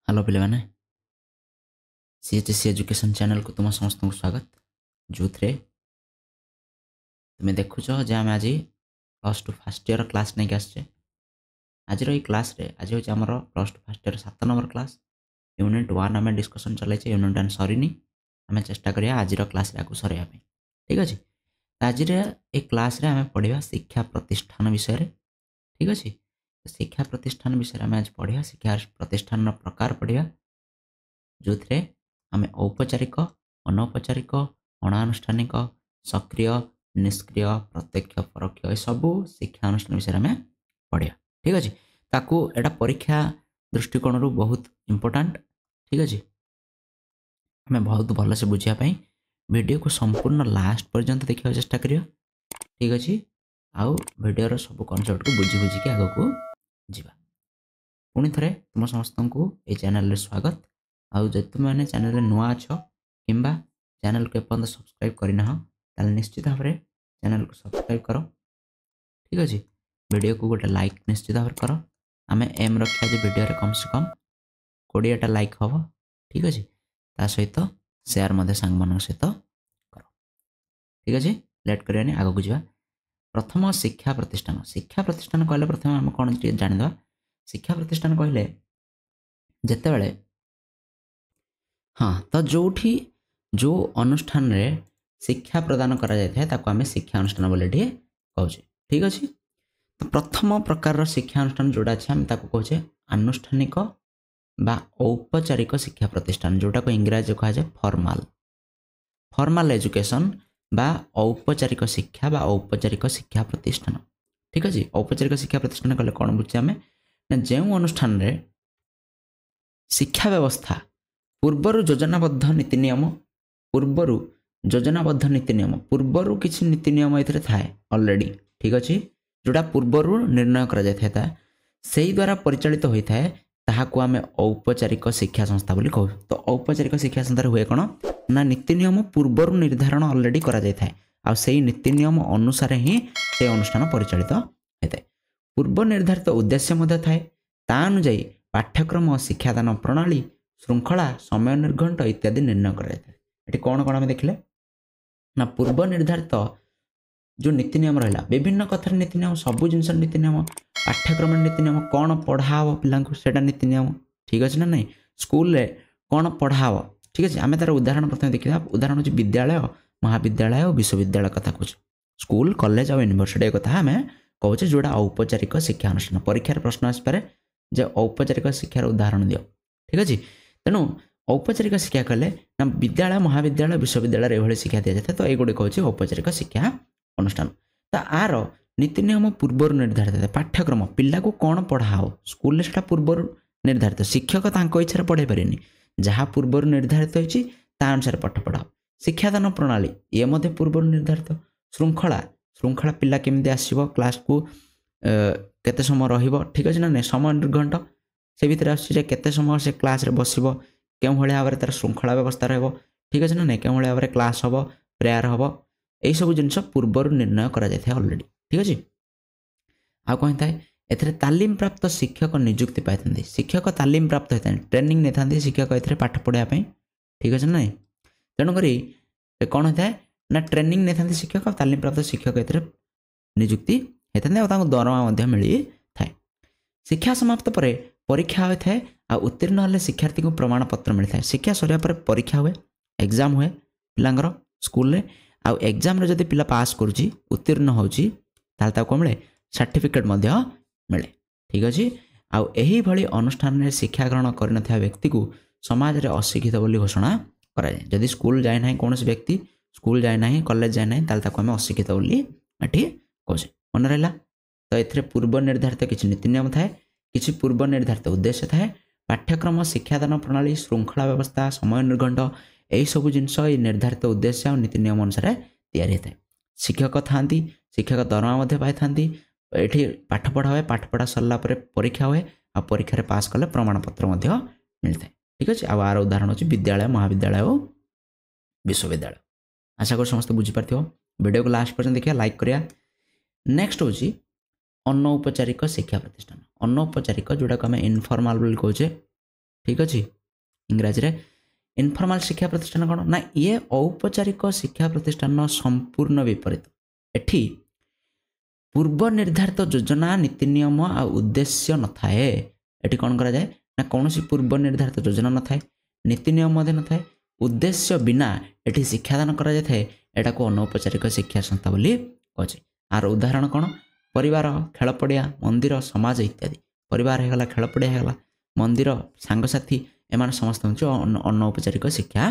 Hello पे सीएचएससी education channel को तुम समस्त को स्वागत जो थे तुम्हें देखुच जे आम आज plus two fast year class नहीं आसचे आज क्लास रे आज हूँ आम plus two fast year 7 number class unit 1 आम डिस्कसन चलते यूनिट 1 सरनी आम चेष्टा करिया आज क्लास रे सरवा ठीक अच्छे आज ये क्लास रे आम पढ़ा शिक्षा प्रतिष्ठान विषय ठीक अच्छे शिक्षा प्रतिष्ठान विषय आम आज पढ़ा शिक्षा प्रतिष्ठान प्रकार पढ़ा जो थे आम औपचारिक अनौपचारिक अणानुष्ठानिक सक्रिय निष्क्रिय प्रत्यक्ष परोक्ष ये सबू शिक्षा अनुष्ठान विषय आम पढ़ा ठीक अच्छे ताकू एटा परीक्षा दृष्टिकोण बहुत इम्पोर्टाट ठीक अच्छे आम बहुत भलसे बुझापी वीडियो को संपूर्ण लास्ट पर्यंत देखा चेष्टा करियो ठीक अच्छे आउ वीडियो सब कनसेप्ट को बुझी बुझिकी आग को जीवा पुणी थे तुम समस्त को ये चैनल स्वागत आउ जब तुम मैंने चैनल नुआ अच्छ कि चैनल को एपर्तंत सब्सक्राइब करना ताल निश्चित भाव में चैनल को सब्सक्राइब कर ठीक अच्छे वीडियो को गोटे लाइक निश्चित भाव कर आम एम रखा वीडियो कम से कम 20टा लाइक हम ठीक अच्छे ता सहित शेयर सांग मान सहित कर ठीक अच्छे लेट करनी आग को जा प्रथम शिक्षा प्रतिष्ठान कहले प्रथम आम कौन जानीद शिक्षा प्रतिष्ठान कहले जिते बड़े हाँ तो जो अनुष्ठान रे शिक्षा प्रदान करा जाए ताको आमे शिक्षा अनुष्ठान बोले कहे ठीक अच्छे तो प्रथम प्रकार शिक्षा अनुष्ठान जोड़ा अच्छे आम कहे आनुष्ठानिक बा औपचारिक शिक्षा प्रतिष्ठान जोटा को इंग्राजी कहा जाए फॉर्मल एजुकेशन बा औपचारिक शिक्षा बा औपचारिक शिक्षा प्रतिष्ठान ठीक अच्छे औपचारिक शिक्षा प्रतिष्ठान कहले कौन बुझे आम जो अनुष्ठान रे शिक्षा व्यवस्था पूर्वर योजनाबद्ध नीति नियम पूर्वर किसी नीति नियम ये थाए ऑलरेडी ठीक अच्छे जोड़ा पूर्वर निर्णय करा जाय था से द्वारा परिचालित होता है ताहाको आमे औपचारिक शिक्षा संस्था बोली कहू तो औपचारिक शिक्षा संस्था हुए कौन ना नीति नियम पूर्वर निर्धारण ऑलरेडी करा जाय था आ सेही नीति नियम अनुसार ही से अनुष्ठान परिचालित होता है पूर्व निर्धारित उद्देश्य मध्य थाए ता अनुजाई पाठ्यक्रम शिक्षादान प्रणाली श्रृंखला समय निर्घंट इत्यादि निर्णय कर कौन कौन आम देखले ना पूर्व निर्धारित जो नीति नियम रहा विभिन्न कथार नीति नियम सबू जिन नीति नियम पाठ्यक्रम नीति नियम कौन पढ़ाव पिला नीति नियम ठीक अच्छे ना नहीं स्कूल रे कौन पढ़ाव ठीक अच्छे आम तार उदाहरण प्रथम देखा उदाहरण हो विद्यालय महाविद्यालय और विश्वविद्यालय कथा कहे स्कूल कॉलेज और यूनिवर्सिटी कथा आम कहे जोड़ा औपचारिक शिक्षा अनुष्ठान परीक्षार प्रश्न आसपे जे औपचारिक शिक्षार उदाहरण दियो ठीक अच्छे तेणु औपचारिक शिक्षा कहले ना विद्यालय महाविद्यालय विश्वविद्यालय ये शिक्षा दि जाए तो युड़िक हूँ औपचारिक शिक्षा अनुष्ठान तो आर नीति नियम पूर्व निर्धारित है पाठ्यक्रम पिला को कौन पढ़ाओ स्कूल से पूर्व निर्धारित शिक्षक इच्छा पढ़े पारे जहाँ पूर्व निर्धारित होती अनुसार पाठ पढ़ाओ शिक्षादान प्रणाली ये पूर्व निर्धारित श्रृंखला पिला केमती आसो क्लास को केते समय रहिबो ठीक अच्छे ना नहीं समय निर्घंट से भितर आसे केते समय से क्लास रे बसिबो केउ भली भाव तार श्रृंखला व्यवस्था रहबो ठीक अच्छे ना नहीं केउ भली भाव क्लास हम प्रेयर हम यही सब जिनस पूर्वर निर्णय करा जाय ऑलरेडी ठीक अच्छे आ कौन था ए तालीम प्राप्त शिक्षक नियुक्ति पाई शिक्षक तालीम प्राप्त होता है ट्रेनिंग नहीं था शिक्षक ए पाठ पढ़ापी ठीक अच्छे ना तेणुक कौन होता है ना ट्रेनिंग नहीं था शिक्षक तालीम प्राप्त शिक्षक ए नियुक्ति होता है दरमा मिली थाए शिक्षा समाप्त पर परीक्षा होता है आ उत्तीर्ण हेल्ले शिक्षार्थी को प्रमाण पत्र मिलता है शिक्षा सरिया पर परीक्षा हुए एग्जाम हुए पिलांगर स्कूल रे आ एग्जाम रे जदि पिला पास करुची उत्तीर्ण होची ताल ताको मिले सर्टिफिकेट मध्य मिले ठीक अच्छे आ एही भली अनुष्ठान रे शिक्षा ग्रहण करनथा व्यक्ति को समाज रे अशिक्षित बोली घोषणा करा जाय जदि स्कूल जाय नाही कोनोसी व्यक्ति स्कूल जाय नाही कॉलेज जाय नाही ताल ताको हम अशिक्षित बोली एठी कहूचे मन रहला तो एथरे पूर्व निर्धारित किछि नीति नियम थाए किछि पूर्व निर्धारित उद्देश्य थाए पाठ्यक्रम शिक्षादान प्रणाली श्रृंखला व्यवस्था समय निर्घंट यही सब जिनस निर्धारित उद्देश्य और नीति नियम अनुसार तैयारी होता है शिक्षक था शिक्षक दरमा पाई था ये पाठ पढ़ा हुए पाठ पढ़ा सरला परीक्षा हुए आ परीक्षा पास कले प्रमाण पत्र मिलता है ठीक अच्छे आर उदाहरण अच्छे विद्यालय महाविद्यालय और विश्वविद्यालय आशा कर समस्त बुझीपार वीडियो को लास्ट पर्यटन देखिए लाइक करिया नेक्स्ट हूँ अनौपचारिक शिक्षा प्रतिष्ठान अनौपचारिक जोड़ा को आम इनफॉर्माल बोली कहे ठीक अच्छे इंग्राजी रे इनफॉर्मल शिक्षा प्रतिष्ठान कौन ना ये औपचारिक शिक्षा प्रतिष्ठान संपूर्ण विपरीत एठी पूर्व निर्धारित योजना नीति नियम आ उद्देश्य न थाए एठी कौन करा जाए ना कौन सी पूर्व निर्धारित योजना न थाए नीति नियम न थाए उद्देश्य बिना एठी शिक्षादान करा जाए थाए एटा को अनौपचारिक शिक्षा संस्था बोली कहे आर उदाहरण कौन परिवार खेल पड़िया मंदिर समाज इत्यादि परिवार होगा खेल पड़िया होगा मंदिर सांगसाथी एमान समस्त अनौपचारिक शिक्षा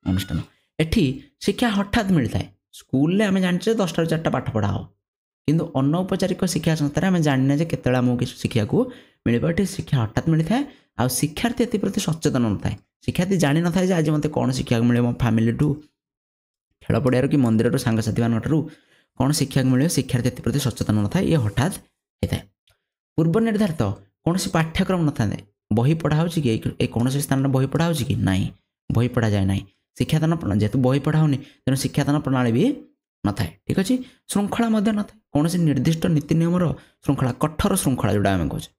अनुष्ठान एठी शिक्षा हठात मिलता है स्कूल आम जाने 10टा 4टा पाठ पढ़ा हो किंतु अनौपचारिक शिक्षा संस्था आम जाने केत आमको शिक्षा को मिले शिक्षा हठात मिलता है आ शिक्षार्थी एति प्रति सचेतन न था शिक्षार्थी जानी न था आज मत कौन शिक्षा मिले मो फैमिली ठू खेल पड़ियार कि मंदिर सांगसाथी मान कौन शिक्षा मिले शिक्षार्थी एति प्रति सचेतन न था ये हठात होता है पूर्व निर्धारित कौन सी पाठ्यक्रम न था बही पढ़ा हो कि कौन स्थान में बही पढ़ा हो कि ना बही पढ़ा जाए ना शिक्षादान प्रणाली जेहेतु बही पढ़ा होनी तेणु शिक्षादान प्रणाली भी न था ठीक अच्छे श्रृंखला न था कौन सी निर्दिष्ट नीति नियम श्रृंखला कठोर श्रृंखला जोड़ा आम कहे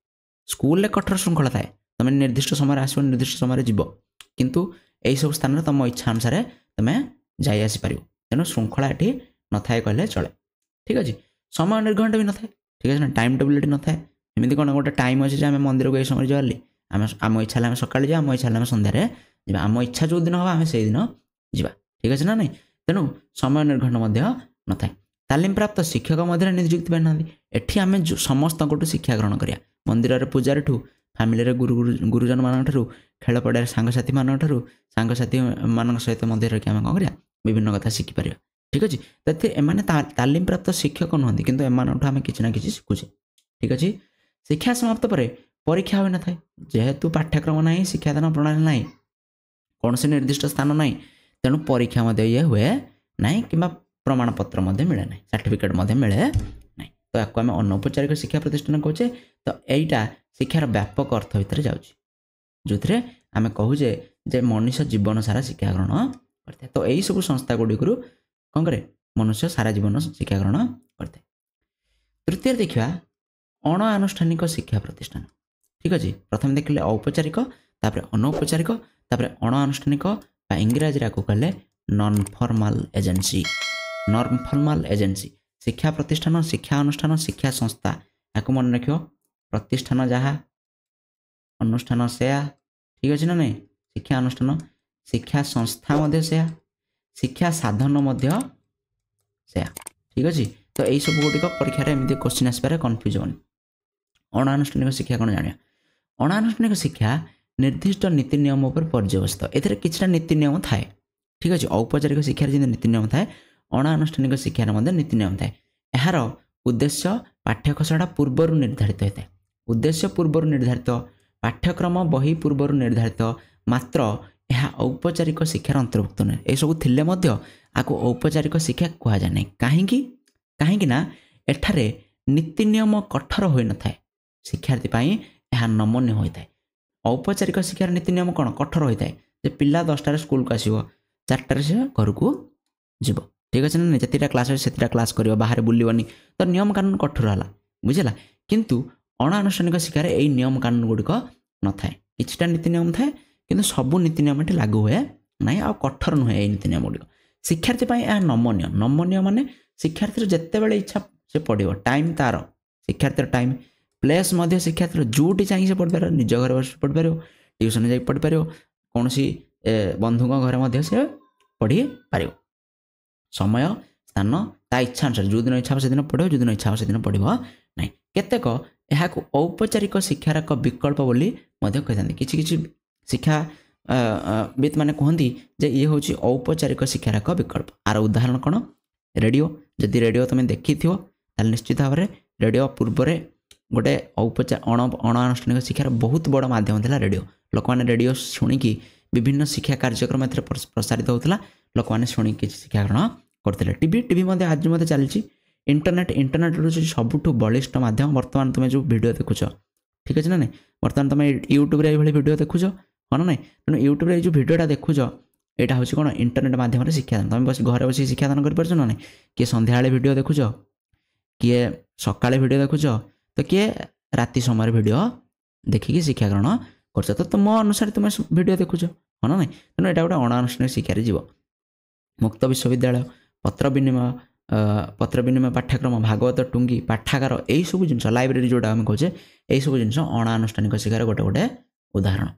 स्कूल में कठोर श्रृंखला थाए तुम निर्दिष्ट समय आस निर्दिष्ट समय जीव किंतु यही सब स्थान में तुम इच्छा अनुसार तुम जाई आसीपर तेणु श्रृंखला ये न था कहले चले ठीक अच्छे समय निर्घंट भी न था ठीक है ना टाइम टेबल न था एमती कौन गोटे टाइम अच्छे आम मंदिर को ये समय जाली आम इच्छा आम सकाल जा आम इच्छा आम सन्धार जा आम इच्छा जो दिन हम आम से दिन जा ठीक अच्छे ना नहीं तेणु समय निर्घंट न था तालीम प्राप्त शिक्षक मध्य नियुक्ति पाई ना एटी आम समस्त शिक्षा ग्रहण करिया मंदिर पूजार ठू फैमिली गुरुजन मान खेल पड़िया सांगसाथी मान सांगसाथी मान सहित मध्य रखी आम कौन करिया विभिन्न कथा शिखिपर ठीक अच्छे तो एम तालीम प्राप्त शिक्षक नुहति किंतु एम आम कि ना कि शिखुचे ठीक अच्छे शिक्षा समाप्त पर परीक्षा हो न था जेहेतु पाठ्यक्रम ना शिक्षादान प्रणाली ना कौन से निर्दिष्ट स्थान ना तेणु परीक्षा ये हुए ना कि प्रमाण पत्र मिले ना सर्टिफिकेट मिले ना तो आपको आम अनौपचारिक शिक्षा प्रतिष्ठान कहे तो यहीटा शिक्षार व्यापक अर्थ भितर जाऊँगी जो थे आम कहूजे जे मनुष्य जीवन सारा शिक्षा ग्रहण करते तो यही सब संस्था गुड़िक कौन करे मनुष्य सारा जीवन शिक्षा ग्रहण करते तृतीय देखा अणानुष्ठानिक शिक्षा प्रतिष्ठान ठीक अच्छे प्रथम देखिले औपचारिक तापर अनौपचारिक तापर अणानुष्ठानिक इंग्राजी आपको कहले नॉन फॉर्मल एजेंसी शिक्षा प्रतिष्ठान शिक्षा अनुष्ठान शिक्षा संस्था या मन रख प्रतिष्ठान जहाँ अनुष्ठान से ठीक अच्छे ना नहीं शिक्षा अनुष्ठान शिक्षा संस्था से शिक्षा साधन से ठीक अच्छे तो यही सब गुटिक परीक्षा एमती क्वेश्चन आसपारे कन्फ्यूज होनी अणानुष्ठानिक शिक्षा कौन जाना अणानुष्ठानिक शिक्षा निर्दिष्ट नीति नियम पर पर्यवसित एथिरे किछटा नीति नियम थाए ठीक अच्छे औपचारिक शिक्षार जो नीति नियम थाए अणानुष्ठानिक शिक्षार नीति नियम थाए यार उद्देश्य पाठ्यखसड़ा पूर्वर निर्धारित होता है उद्देश्य पूर्वर निर्धारित पाठ्यक्रम बही पूर्वर निर्धारित मात्र यह औपचारिक शिक्षार अंतर्भुक्त नुहे ये सब थिले आपको औपचारिक शिक्षा कह जाए कहीं कहीं एठारे नीति नियम कठोर हो न था शिक्षार्थी यह नमनीय होता है औपचारिक शिक्षार नीति नियम कौन कठोर होता है जे पिला 10टार स्कूल को आसो 4टार से घर को जीव ठीक अच्छे ना जितटा क्लास से क्लास कर बाहर बुलवनी तो नियम कानून कठोर है बुझेगा किंतु अणानुष्ठानिक शिक्षार यही नियम कानून गुड़िक न था किछटा नीति नियम थाए किंतु सबू नीति नियम ये लागू हुए ना आ कठोर नुहे ये नीति नियम गुड़िक शिक्षार्थी यह नमनीय माने शिक्षार्थी जिते बड़े इच्छा से पढ़ो टाइम तार शिक्षार्थी टाइम प्लेस शिक्षार्थी जोटी चाहिए से पढ़ पार निज घर बस पढ़ पार ट्यूशन जा पढ़ पार कौन सी बंधु घर से पढ़ी पार समय स्थान ता इच्छा अनुसार जो दिन इच्छा से दिन पढ़ो जो दिन इच्छा से दिन पढ़ो ना केतेक यह औपचारिक शिक्षार एक विकल्प बोली कही किसी शिक्षा विद मैंने कहती जे ये हूँ औपचारिक शिक्षार एक विकल्प आर उदाहरण कौन रेडियो जदि रेडियो तुम देखी थो निश्चित भाव में रेडियो पूर्व गोटे अणानुष्ठानिक शिक्षार बहुत बड़ माध्यम था रेडियो लोक मैंने रेडियो शुणिकी विभिन्न शिक्षा कार्यक्रम प्रसारित होता लोक मैंने शुणिकी शिक्षा ग्रहण करते टीवी आज चलती इंटरनेट सबुठ बलिष्ठ माध्यम बर्तमान तुम जो वीडियो देखुच ठीक अच्छे ना नहीं बर्तमान तुम यूट्यूब ये वीडियो देखुच हाँ ना तेणु यूट्यूब जो वीडियोटा देखुच यहाँ हूँ कौन इंटरनेट माध्यम शिक्षादान तुम बस घर बस शिक्षादान कर ना किए सन्ध्या वीडियो देखुच किए सकाଳେ वीडियो देखुच तो किए राति समय वीडियो देखिकी शिक्षा ग्रहण କରୁଛ ତ ତୁମ ଅନୁସାରେ ତୁମେ ଭିଡ଼ିଓ ଦେଖୁଛ ହଁ ନା ନାହିଁ। ତେଣୁ ଏଇଟା ଗୋଟେ ଅଣାନୁଷ୍ଠାନିକ ଶିକ୍ଷାରେ ଯିବ। ମୁକ୍ତ ବିଶ୍ୱବିଦ୍ୟାଳୟ, ପତ୍ର ବିନିମୟ ପାଠ୍ୟକ୍ରମ, ଭାଗବତ ଟୁଙ୍ଗି, ପାଠାଗାର, ଏଇସବୁ ଜିନିଷ, ଲାଇବ୍ରେରୀ ଯେଉଁଟା ଆମେ କହୁଛେ, ଏଇସବୁ ଜିନିଷ ଅଣାନୁଷ୍ଠାନିକ ଶିକ୍ଷାର ଗୋଟେ ଗୋଟେ ଉଦାହରଣ।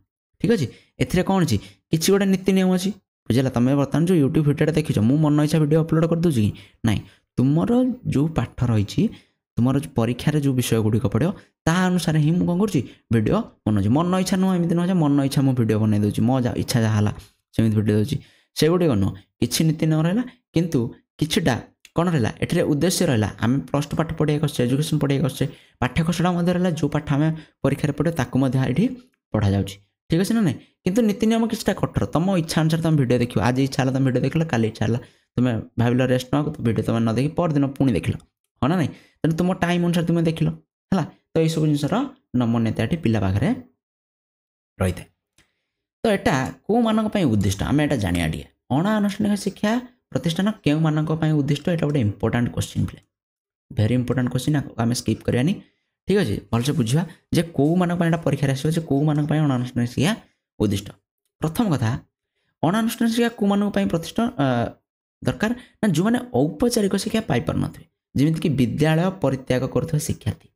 ଠିକ୍ ଅଛି। ଏଥିରେ କ'ଣ ଅଛି, କିଛି ଗୋଟେ ନୀତି ନିୟମ ଅଛି। ବୁଝିଲା। ତୁମେ ବର୍ତ୍ତମାନ ଯେଉଁ ୟୁଟ୍ୟୁବ୍ ଭିଡ଼ିଓଟା ଦେଖିଛ, ମୁଁ ମନ ଇଚ୍ଛା ଭିଡ଼ିଓ ଅପଲୋଡ଼ କରିଦେଉଛି କି ନାହିଁ। ତୁମର ଯେଉଁ ପାଠ ରହିଛି, ତୁମର ପରୀକ୍ଷାରେ ଯେଉଁ ବିଷୟ ଗୁଡ଼ିକ ପଢ଼ିବ ତାହା ଅନୁସାରେ ହିଁ ମୁଁ କ'ଣ କରୁଛି, ଭିଡ଼ିଓ ବନାଉଛି। ମନ ଇଚ୍ଛା ନୁହଁ, ଏମିତି ନୁହଁ ଯେ ମନ ଇଚ୍ଛା ମୁଁ ଭିଡ଼ିଓ ବନାଇ ଦେଉଛି, ମୋ ଇଚ୍ଛା ଯାହା ହେଲା ସେମିତି ଭିଡ଼ିଓ ଦେଉଛି, ସେଗୁଡ଼ିକ ନୁହଁ। କିଛି ନୀତି ନ ରହିଲା, କିନ୍ତୁ କିଛିଟା କ'ଣ ରହିଲା, ଏଠିରେ ଉଦ୍ଦେଶ୍ୟ ରହିଲା। ଆମେ +2 ପାଠ ପଢ଼ିବାକୁ ଆସୁଛେ, ଏଜୁକେସନ୍ ପଢ଼ିବାକୁ ଆସୁଛେ, ପାଠ୍ୟକୋଷଟା ମଧ୍ୟ ରହିଲା, ଯେଉଁ ପାଠ ଆମେ ପରୀକ୍ଷାରେ ପଢ଼ିବ ତାକୁ ମଧ୍ୟ ଏଠି ପଢ଼ାଯାଉଛି। ଠିକ୍ ଅଛି ନା ନାହିଁ। କିନ୍ତୁ ନୀତି ନିୟମ କିଛିଟା କଠୋର। ତୁମ ଇଚ୍ଛା ଅନୁସାରେ ତୁମେ ଭିଡ଼ିଓ ଦେଖିବ। ଆଜି ଇଚ୍ଛା ହେଲା ତୁମେ ଭିଡ଼ିଓ ଦେଖିଲ, କାଲି ଇଚ୍ଛା ହେଲା ତୁମେ ଭାବିଲ ରେଷ୍ଟ ନେବାକୁ, ଭିଡ଼ିଓ ତୁମେ ନ ଦେଖି ପରଦିନ ପୁଣି ଦେଖିଲ, ହଁ ନା ନାହିଁ। ତେଣୁ ତୁମ ଟାଇମ୍ ଅନୁସାରେ ତୁମେ ଦେଖିଲ, ହେଲା। ତ ଏଇସବୁ ଜିନିଷର ନମନୀୟତା ଏଠି ପିଲା ପାଖରେ ରହିଥାଏ। ତ ଏଇଟା କେଉଁମାନଙ୍କ ପାଇଁ ଉଦ୍ଦିଷ୍ଟ ଆମେ ଏଇଟା ଜାଣିବା ଟିକେ। ଅଣାନୁଷ୍ଠାନିକ ଶିକ୍ଷା ପ୍ରତିଷ୍ଠାନ କେଉଁମାନଙ୍କ ପାଇଁ ଉଦ୍ଦିଷ୍ଟ, ଏଇଟା ଗୋଟେ important question play, very important question, ଆମେ ସ୍କିପ୍ କରିବାନି। ଠିକ୍ ଅଛି। ଭଲସେ ବୁଝିବା ଯେ କେଉଁମାନଙ୍କ ପାଇଁ ଏଇଟା ପରୀକ୍ଷାରେ ଆସିବ, ଯେ କେଉଁମାନଙ୍କ ପାଇଁ ଅଣାନୁଷ୍ଠାନିକ ଶିକ୍ଷା ଉଦ୍ଦିଷ୍ଟ। ପ୍ରଥମ କଥା, ଅଣାନୁଷ୍ଠାନିକ ଶିକ୍ଷା କେଉଁମାନଙ୍କ ପାଇଁ ପ୍ରତିଷ୍ଠା ଦରକାର ନା, ଯେଉଁମାନେ ଔପଚାରିକ ଶିକ୍ଷା ପାଇପାରୁନଥିବେ, ଯେମିତିକି ବିଦ୍ୟାଳୟ ପରିତ୍ୟାଗ କରୁଥିବା ଶିକ୍ଷାର୍ଥୀ,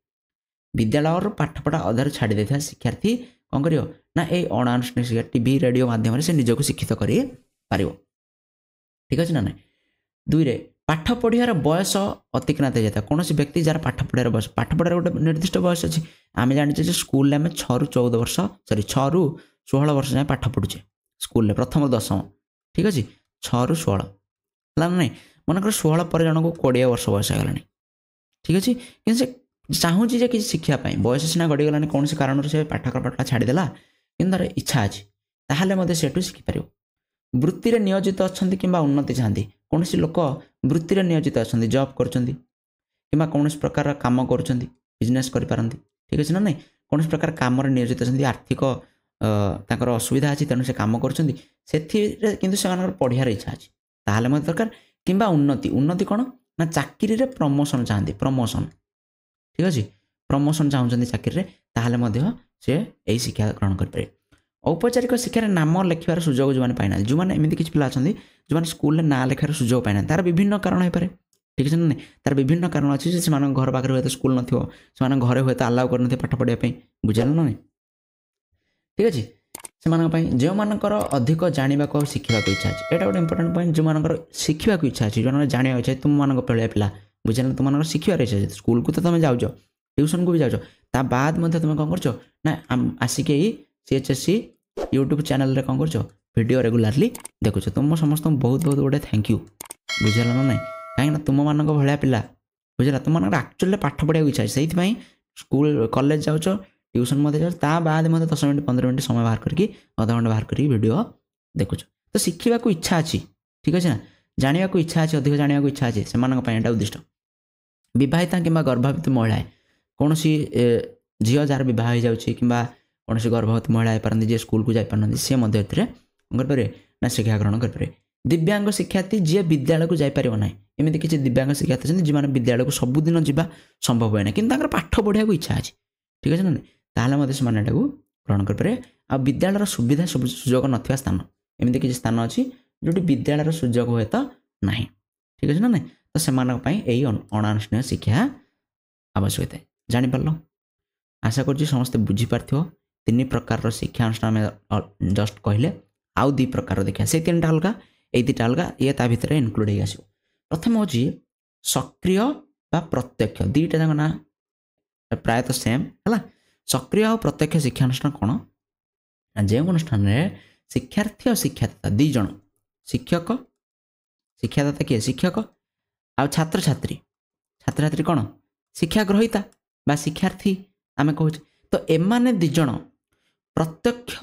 ବିଦ୍ୟାଳୟର ପାଠପଢ଼ା ଅଧାରୁ ଛାଡ଼ି ଦେଇଥିବା ଶିକ୍ଷାର୍ଥୀ କ'ଣ କରିବ ନା, ଏଇ ଅଣାନୁଷ୍ଠାନିକ ଶିକ୍ଷା ଟିଭି ରେଡ଼ିଓ ମାଧ୍ୟମରେ ସେ ନିଜକୁ ଶିକ୍ଷିତ କରିପାରିବ। ଠିକ୍ ଅଛି ନା ନାହିଁ। 2ରେ, ପାଠ ପଢ଼ିବାର ବୟସ ଅତିକ୍ରାନ୍ତ ହେଇଯାଇଥାଏ। କୌଣସି ବ୍ୟକ୍ତି ଯାହାର ପାଠ ପଢ଼ିବାର ବୟସ, ପାଠ ପଢ଼ିବାର ଗୋଟେ ନିର୍ଦ୍ଦିଷ୍ଟ ବୟସ ଅଛି। ଆମେ ଜାଣିଛେ ଯେ ସ୍କୁଲରେ ଆମେ 6ରୁ 14 ବର୍ଷ, 6ରୁ 16 ବର୍ଷ ଯାଏଁ ପାଠ ପଢ଼ୁଛେ ସ୍କୁଲରେ, ପ୍ରଥମରୁ ଦଶମ। ଠିକ୍ ଅଛି। 6ରୁ 16 ହେଲା ନା ନାହିଁ। ମନେକର 16 ପରେ ଜଣକୁ 20 ବର୍ଷ ବୟସ ହେଇଗଲାଣି। ଠିକ୍ ଅଛି। କିନ୍ତୁ ସେ ଚାହୁଁଛି ଯେ କିଛି ଶିଖିବା ପାଇଁ, ବୟସ ସିନା ଗଡ଼ିଗଲାଣି, କୌଣସି କାରଣରୁ ସେ ପାଠଟା ଛାଡ଼ିଦେଲା, କିନ୍ତୁ ତାର ଇଚ୍ଛା ଅଛି, ତାହେଲେ ମଧ୍ୟ ସେଠୁ ଶିଖିପାରିବ। ବୃତ୍ତିରେ ନିୟୋଜିତ ଅଛନ୍ତି କିମ୍ବା ଉନ୍ନତି ଚାହାନ୍ତି, କୌଣସି ଲୋକ ବୃତ୍ତିରେ ନିୟୋଜିତ ଅଛନ୍ତି, ଜବ୍ କରୁଛନ୍ତି କିମ୍ବା କୌଣସି ପ୍ରକାର କାମ କରୁଛନ୍ତି, ବିଜନେସ୍ କରିପାରନ୍ତି। ଠିକ୍ ଅଛି ନା ନାହିଁ। କୌଣସି ପ୍ରକାର କାମରେ ନିୟୋଜିତ ଅଛନ୍ତି, ଆର୍ଥିକ ତାଙ୍କର ଅସୁବିଧା ଅଛି, ତେଣୁ ସେ କାମ କରୁଛନ୍ତି, ସେଥିରେ କିନ୍ତୁ ସେମାନଙ୍କର ପଢ଼ିବାର ଇଚ୍ଛା ଅଛି, ତାହେଲେ ମଧ୍ୟ ଦରକାର। କିମ୍ବା ଉନ୍ନତି କ'ଣ ନା, ଚାକିରିରେ ପ୍ରମୋସନ୍ ଚାହାନ୍ତି, ପ୍ରମୋସନ୍। ଠିକ୍ ଅଛି। ପ୍ରମୋସନ୍ ଚାହୁଁଛନ୍ତି ଚାକିରିରେ, ତାହେଲେ ମଧ୍ୟ ସେ ଏହି ଶିକ୍ଷା ଗ୍ରହଣ କରିପାରିବେ। ଔପଚାରିକ ଶିକ୍ଷାରେ ନାମ ଲେଖିବାର ସୁଯୋଗ ଯେଉଁମାନେ ପାଇନାହାନ୍ତି, ଯେଉଁମାନେ ଏମିତି କିଛି ପିଲା ଅଛନ୍ତି ଯେଉଁମାନେ ସ୍କୁଲରେ ନାଁ ଲେଖିବାର ସୁଯୋଗ ପାଇନାହାନ୍ତି, ତାର ବିଭିନ୍ନ କାରଣ ହୋଇପାରେ। ଠିକ୍ ଅଛି ନା ନାହିଁ। ତାର ବିଭିନ୍ନ କାରଣ ଅଛି ଯେ ସେମାନଙ୍କ ଘର ପାଖରେ ହୁଏତ ସ୍କୁଲ ନଥିବ, ସେମାନଙ୍କ ଘରେ ହୁଏତ ଆଲାଉ କରିନଥିବେ ପାଠ ପଢ଼ିବା ପାଇଁ, ବୁଝିଲ ନା ନାହିଁ। ଠିକ୍ ଅଛି। ସେମାନଙ୍କ ପାଇଁ ଯେଉଁମାନଙ୍କର ଅଧିକ ଜାଣିବାକୁ ଆଉ ଶିଖିବାକୁ ଇଚ୍ଛା ଅଛି, ଏଇଟା ଗୋଟେ ଇମ୍ପୋର୍ଟାଣ୍ଟ ପଏଣ୍ଟ। ଯେଉଁମାନଙ୍କର ଶିଖିବାକୁ ଇଚ୍ଛା ଅଛି, ଯେଉଁମାନେ ଜାଣିବାକୁ ଇଚ୍ଛା ଅଛି, ତୁମମାନଙ୍କ ଭଳିଆ ପିଲା, ବୁଝିଲ ନା, ତୁମମାନଙ୍କର ଶିଖିବାର ଇଚ୍ଛା ଅଛି, ସ୍କୁଲକୁ ତ ତୁମେ ଯାଉଛ, ଟ୍ୟୁସନ୍କୁ ବି ଯାଉଛ, ତା ବାଦ ମଧ୍ୟ ତୁମେ କ'ଣ କରୁଛ ନା, ଆସିକି ଏଇ CHSC ୟୁଟ୍ୟୁବ୍ ଚ୍ୟାନେଲରେ କ'ଣ କରୁଛ, ଭିଡ଼ିଓ ରେଗୁଲାରଲି ଦେଖୁଛ। ତୁମ ସମସ୍ତଙ୍କୁ ବହୁତ ବହୁତ ଗୋଟେ ଥ୍ୟାଙ୍କ ୟୁ, ବୁଝିଲ ନା ନାହିଁ। କାହିଁକିନା ତୁମମାନଙ୍କ ଭଳିଆ ପିଲା, ବୁଝିଲା, ତୁମମାନଙ୍କର ଆକ୍ଚୁଆଲି ପାଠ ପଢ଼ିବାକୁ ଇଚ୍ଛା ଅଛି, ସେଇଥିପାଇଁ ସ୍କୁଲ କଲେଜ ଯାଉଛ, ଟ୍ୟୁସନ୍ ମଧ୍ୟ ଯାଉଛ, ତା ବାଦ ମଧ୍ୟ 10 ମିନିଟ୍ 15 ମିନିଟ୍ ସମୟ ବାହାର କରିକି, ଅଧଘଣ୍ଟା ବାହାର କରିକି ଭିଡ଼ିଓ ଦେଖୁଛ। ତ ଶିଖିବାକୁ ଇଚ୍ଛା ଅଛି, ଠିକ୍ ଅଛି ନା, ଜାଣିବାକୁ ଇଚ୍ଛା ଅଛି, ଅଧିକ ଜାଣିବାକୁ ଇଚ୍ଛା ଅଛି, ସେମାନଙ୍କ ପାଇଁ ଏଇଟା ଉଦ୍ଦିଷ୍ଟ। ବିବାହିତା କିମ୍ବା ଗର୍ଭବତୀ ମହିଳା, କୌଣସି ଝିଅ ଯାହାର ବିବାହ ହୋଇଯାଉଛି କିମ୍ବା କୌଣସି ଗର୍ଭବତୀ ମହିଳା ହେଇପାରନ୍ତି, ଯିଏ ସ୍କୁଲକୁ ଯାଇପାରୁନାହାନ୍ତି, ସେ ମଧ୍ୟ ଏଥିରେ କ'ଣ କରିପାରିବେ ନା, ଶିକ୍ଷା ଗ୍ରହଣ କରିପାରିବେ। ଦିବ୍ୟାଙ୍ଗ ଶିକ୍ଷାର୍ଥୀ, ଯିଏ ବିଦ୍ୟାଳୟକୁ ଯାଇପାରିବ ନାହିଁ, ଏମିତି କିଛି ଦିବ୍ୟାଙ୍ଗ ଶିକ୍ଷାର୍ଥୀ ଅଛନ୍ତି ଯେଉଁମାନେ ବିଦ୍ୟାଳୟକୁ ସବୁଦିନ ଯିବା ସମ୍ଭବ ହୁଏ ନାହିଁ, କିନ୍ତୁ ତାଙ୍କର ପାଠ ପଢ଼ିବାକୁ ଇଚ୍ଛା ଅଛି, ଠିକ୍ ଅଛି ନା, ତାହେଲେ ମଧ୍ୟ ସେମାନେ ଏଟାକୁ ଗ୍ରହଣ କରିପାରିବେ। ଆଉ ବିଦ୍ୟାଳୟର ସୁବିଧା ସୁଯୋଗ ନଥିବା ସ୍ଥାନ, ଏମିତି କିଛି ସ୍ଥାନ ଅଛି ଯେଉଁଠି ବିଦ୍ୟାଳୟର ସୁଯୋଗ ହୁଏତ ନାହିଁ, ଠିକ୍ ଅଛି ନା ନାହିଁ। ତ ସେମାନଙ୍କ ପାଇଁ ଏହି ଅଣାନୁଷ୍ଠାନିକ ଶିକ୍ଷା ଆବଶ୍ୟକ ହୋଇଥାଏ। ଜାଣିପାରିଲ? ଆଶା କରୁଛି ସମସ୍ତେ ବୁଝିପାରିଥିବ। 3 ପ୍ରକାରର ଶିକ୍ଷାନୁଷ୍ଠାନ ଆମେ ଜଷ୍ଟ କହିଲେ, ଆଉ 2 ପ୍ରକାର ଦେଖିବା, ସେଇ 3ଟା ଅଲଗା, ଏଇ 2ଟା ଅଲଗା, ଇଏ ତା ଭିତରେ ଇନକ୍ଲୁଡ଼ ହେଇ ଆସିବ। ପ୍ରଥମ ହେଉଛି ସକ୍ରିୟ ବା ପ୍ରତ୍ୟକ୍ଷ, 2ଟା ଯାକ ନା ପ୍ରାୟତଃ ସେମ୍ ହେଲା। ସକ୍ରିୟ ଆଉ ପ୍ରତ୍ୟକ୍ଷ ଶିକ୍ଷାନୁଷ୍ଠାନ କ'ଣ ନା, ଯେଉଁ ଅନୁଷ୍ଠାନରେ ଶିକ୍ଷାର୍ଥୀ ଆଉ ଶିକ୍ଷାଦାତା 2 ଜଣ, ଶିକ୍ଷକ, ଶିକ୍ଷାଦାତା କିଏ, ଶିକ୍ଷକ, ଆଉ ଛାତ୍ରଛାତ୍ରୀ କ'ଣ, ଶିକ୍ଷା ଗ୍ରହୀତା ବା ଶିକ୍ଷାର୍ଥୀ ଆମେ କହୁଛେ। ତ ଏମାନେ 2 ଜଣ ପ୍ରତ୍ୟକ୍ଷ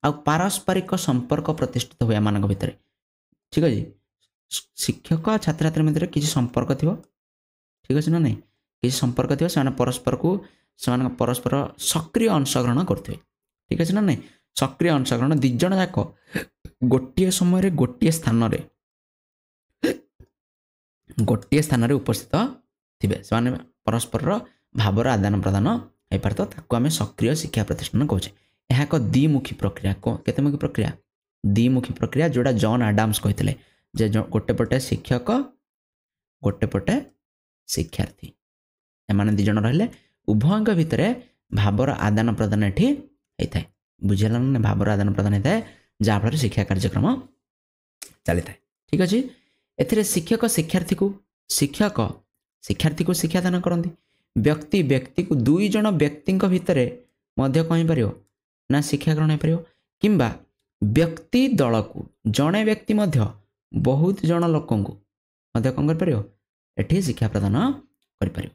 ଆଉ ପାରସ୍ପରିକ ସମ୍ପର୍କ ପ୍ରତିଷ୍ଠିତ ହୁଏ ଏମାନଙ୍କ ଭିତରେ, ଠିକ୍ ଅଛି। ଶିକ୍ଷକ ଆଉ ଛାତ୍ରଛାତ୍ରୀ ମଧ୍ୟରେ କିଛି ସମ୍ପର୍କ ଥିବ, ଠିକ୍ ଅଛି ନା ନାହିଁ, କିଛି ସମ୍ପର୍କ ଥିବ, ସେମାନେ ପରସ୍ପର ସକ୍ରିୟ ଅଂଶଗ୍ରହଣ କରୁଥିବେ, ଠିକ୍ ଅଛି ନା ନାହିଁ। ସକ୍ରିୟ ଅଂଶଗ୍ରହଣ, 2 ଜଣ ଯାକ ଗୋଟିଏ ସମୟରେ ଗୋଟିଏ ସ୍ଥାନରେ ଉପସ୍ଥିତ ଥିବେ, ସେମାନେ ପରସ୍ପରର ଭାବର ଆଦାନ ପ୍ରଦାନ ହେଇପାରୁଥିବ, ତାକୁ ଆମେ ସକ୍ରିୟ ଶିକ୍ଷା ପ୍ରତିଷ୍ଠାନ କହୁଛେ। यह एक द्विमुखी प्रक्रिया केतेमुखी प्रक्रिया द्विमुखी प्रक्रिया जोड़ा जॉन आडाम्स कहते जे गोटे पटे शिक्षक गोटे पटे शिक्षार्थी एमाने दी जन रहिले उभयଙ୍କ भितर भावर आदान प्रदान एठी होता है बुझेला ना भावर आदान प्रदान होता है जहाँफल शिक्षा कार्यक्रम चली था ठीक अच्छे एथिरे शिक्षक शिक्षार्थी को शिक्षादान करती व्यक्ति को दुई जन व्यक्ति भितर मध्य कहीं पार ना शिक्षा ग्रहण हो किंबा व्यक्ति दल को जड़े व्यक्ति मध्य बहुत जन लोक कौन कर एठी शिक्षा प्रदान कर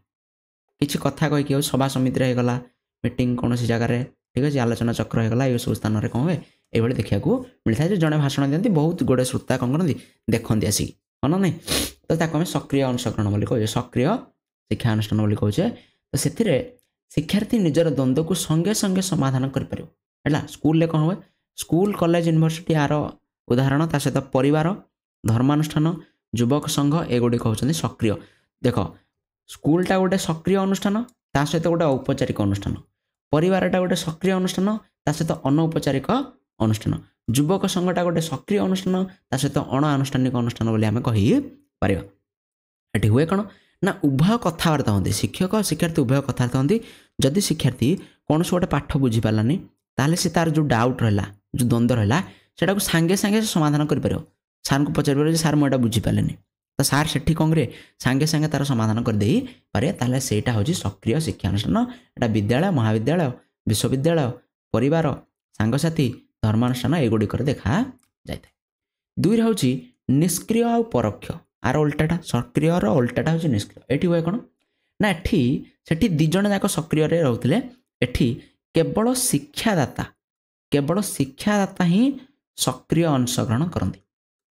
किसी कथा कहीकि सभा समिति होगा मीटिंग कौन जगार ठीक अच्छे आलोचना चक्र होगा ये सब स्थान में कौन हुए ये देखा मिलता है जड़े भाषण दिखती बहुत गुड़े श्रोता कौन करती देखते आसिक हाँ ना नहीं तो ताको सक्रिय अंशग्रहण बोली कहे सक्रिय शिक्षा अनुष्ठान बोली कहे तो से शिक्षार्थी निजर द्वंद्व को संगे संगे समाधान कर स्कूल कौन हुए स्कूल कॉलेज यूनिवर्सिटी आर उदाहरण ता सहित परिवार धर्मानुष्ठान युवक संघ एगुड़ी कहते सक्रिय देख स्कूलटा गोटे सक्रिय अनुष्ठान ता सहित गोटे औपचारिक अनुष्ठान परिवारटा गोटे सक्रिय अनुष्ठान ता सहित अनौपचारिक अनुष्ठान युवक संघटा गोटे सक्रिय अनुष्ठान ता सहित अणानुष्ठानिक अनुष्ठान बोली आम कहीपर ये हुए कौन ना उभय कथबार्ता होती शिक्षक और शिक्षार्थी उभय कथबार्ता होती जदि शिक्षार्थी कौन से गोटे पाठ बुझीपारानी ताले से तार जो डाउट रहा जो द्वंद्व रहा से सांगे सांगे समाधान कर सार को पचार सार मुझे बुझीपारे तो सार से कौन करे सांगे सांगे तार समाधान करदे पारे ताले सेटा हूँ सक्रिय शिक्षानुष्ठान एटा विद्यालय महाविद्यालय विश्वविद्यालय परिवार सांगसाथी धर्मानुष्ठान एगुड़िक देखा जाए दुई हूँ निष्क्रिय आ परोक्ष आर उल्टाटा सक्रिय उल्टाटा हूँ निष्क्रिय ये हुए कौन ना एठी सेठी दिज जाक सक्रिय रोते एठी केवल शिक्षादाता ही सक्रिय अंशग्रहण करती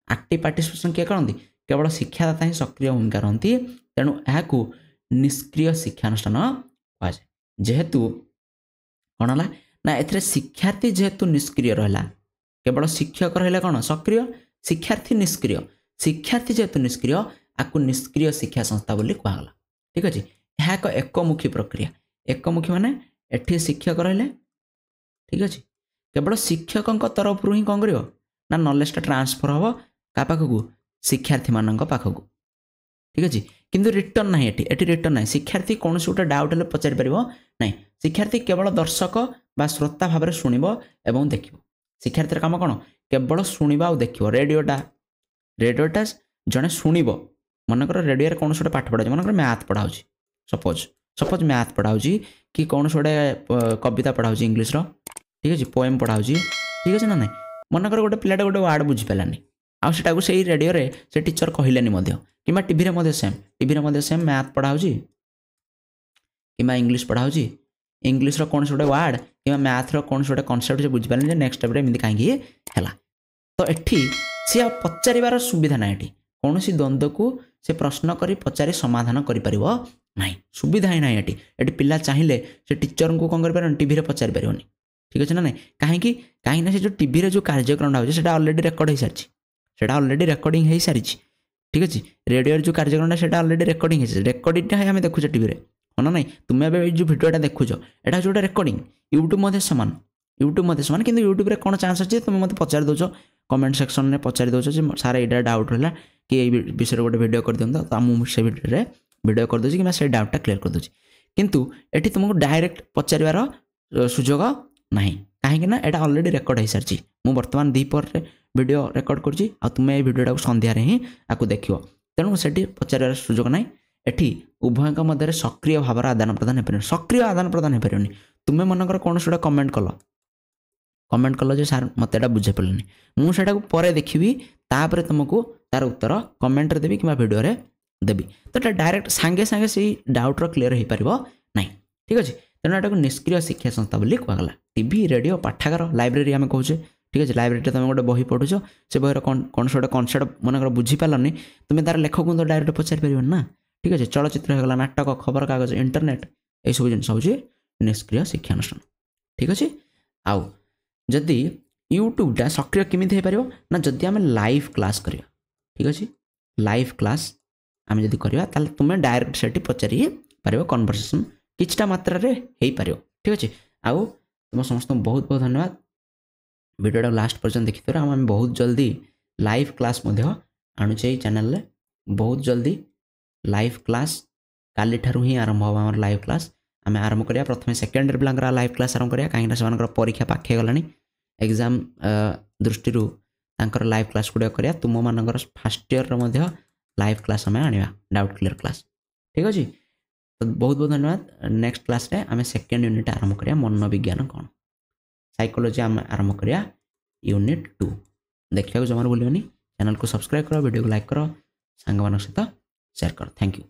एक्टिव पार्टिसिपेशन किए करती केवल शिक्षादाता ही सक्रिय भूमिका रहती तेणु यह निष्क्रिय शिक्षानुष्ठान कहुए जेहेतु कौन है ना ए शिक्षार्थी जेहेतु निष्क्रिय रहा केवल शिक्षक रहा कौन सक्रिय शिक्षार्थी निष्क्रिय शिक्षार्थी जेहेतु निष्क्रिय आपको निष्क्रिय शिक्षा संस्था बोली कहला ठीक अच्छे यह एक एकमुखी प्रक्रिया एकमुखी माने एठी शिक्षक रहिले ठीक अच्छे केवल शिक्षक तरफ ही कौन कर ना नॉलेजटा ट्रांसफर हम क्या पाखक शिक्षार्थी मान पाखक ठीक अच्छे किंतु रिटर्न ना एटी रिटर्न ना शिक्षार्थी कौन से गोटे डाउट हेल्ले पचारि पार ना शिक्षार्थी केवल दर्शक बा श्रोता भाव में शुणव एवं देख शिक्षार्थी काम कौन केवल शुणा और देख रेडियोटा जड़े शुणव मनकर रेडियो कौन से पाठ पढ़ा मनकर मैथ पढ़ा सपोज मैथ पढ़ा कि कौन से गोटे कविता पढ़ा इंग्लीश ठीक अच्छे पोएम पढ़ा ठीक अच्छे ना ना मनकर गोटे पिलाटा गोटे वार्ड बुझीपारानी आटा को सही रेडियो से टीचर कहलेनी कि टीवी सेम मैथ पढ़ा कि इंग्लीश पढ़ा इंग्लीश कौन से गोटे वार्ड कि मैथ्र कौन से गोटे कनसेप्ट से बुझीपारे नेक्स्ट स्टेप एमती कहीं है तो ये सी पचार सुविधा ना ये कौन सी द्वंद्व को से प्रश्न कर पचारि समाधान कर सुविधा ही ना ये पिला चाहिए से टीचर को कौन कर टीवी पचारि पारे ठीक अच्छे ना ना कहीं जो टीवी जो कार्यक्रम होता अलरेडी रेकर्ड हो सारी से अलरेडी रेकर्डिंग हो सारी ठीक अच्छे रेडियो जो कार्यक्रम से अलरेडी रेकर्डिंग हो रेकर्डिंग आम देखुचे टीवी हाँ ना ना तुम्हें जो भिडियोटा देखुच यहाँ जो रेकर्डिंग यूट्यूब सामान कि यूट्यूब कौन चान्स अच्छे तुम मत पचार दौ कमेंट सेक्शन में पचार दौ सार यहाँ डाउट रहा कि विषय गोटे भिडियो कर दिखाँ तो मुझे भिडियो कर दूसरी कि डाउटा क्लीयर कर दूसरी किंतु ये तुमको डायरेक्ट पचार सुजोग ना कहीं यहाँ अलरेडी रेकर्ड हो सारी मुझे बर्तमान दीपर वीडियो रेकर्ड करुँची आ तुम्हें ये भिडियोटा सन्धार ही आपको देख तेणु से पचार सुजोग ना एठी उभय मध्य सक्रिय भाव आदान प्रदान हो पारे सक्रिय आदान प्रदान हो पारे तुम्हें मनकर कौन से कमेंट कल जो सार मत एटा बुझे पारे मुझे पर देखी तापर तुमको तार उत्तर कमेंट देवी कि भिडियो देवी तो डायरेक्ट सांगे सांगे से डाउट्र क्लीयर हो पार ना ठीक अच्छे तेणु यहाँ निष्क्रिय शिक्षा संस्था बोली कहला टीवी रेडियो पाठागार लाइब्रेरी आम कहे ठीक अच्छे लाइब्रेरी तुम गोटे बही पढ़ुच से बहर कौन से गोटे कनसेप्ट मनकर बुझीपारनी तुम्हें तार लेखक तो डायरेक्ट पचारि पार ना ठीक अच्छे चलचित्र होगा नाटक खबर कागज इंटरनेट ये सब जिन हूँ निष्क्रिय शिक्षानुष्ठान ठीक अच्छे आउ जदि यूट्यूबटा सक्रिय केमी हो पार ना जदि आम लाइव क्लास करिया ठीक अच्छे लाइव क्लास आम जब करवा तुम्हें डायरेक्ट से पचारि पार कन्वर्सेसन किछटा मात्रा रे हो पार ठीक अच्छे आउ तुम समस्त बहुत बहुत धन्यवाद वीडियो लास्ट पर्यंत देखिथार आम बहुत जल्दी लाइव क्लास आणुचे चैनल रे बहुत जल्दी लाइव क्लास काली ठारू ही आरंभ हम आम लाइव क्लास आम आरंभ करिया प्रथम सेकेंड इयर पिला लाइव क्लास आरंभ करिया कहीं से परीक्षा पाखे गलानी एग्जाम दृष्टि तांकर लाइव क्लास गुड़ा करिया तुम मानकर फास्ट इयर लाइव क्लास आम आनिबा डाउट क्लियर क्लास ठीक अच्छे तो बहुत बहुत धन्यवाद नेक्स्ट क्लास रे आम सेकेंड यूनिट आरंभ करिया मनोविज्ञान कौन साइकोलॉजी आम आरंभ करिया यूनिट 2 देखा जमार भूलियोनी चैनल को सब्सक्राइब करो वीडियो को लाइक करो सांग सहित शेयर करो थैंक यू।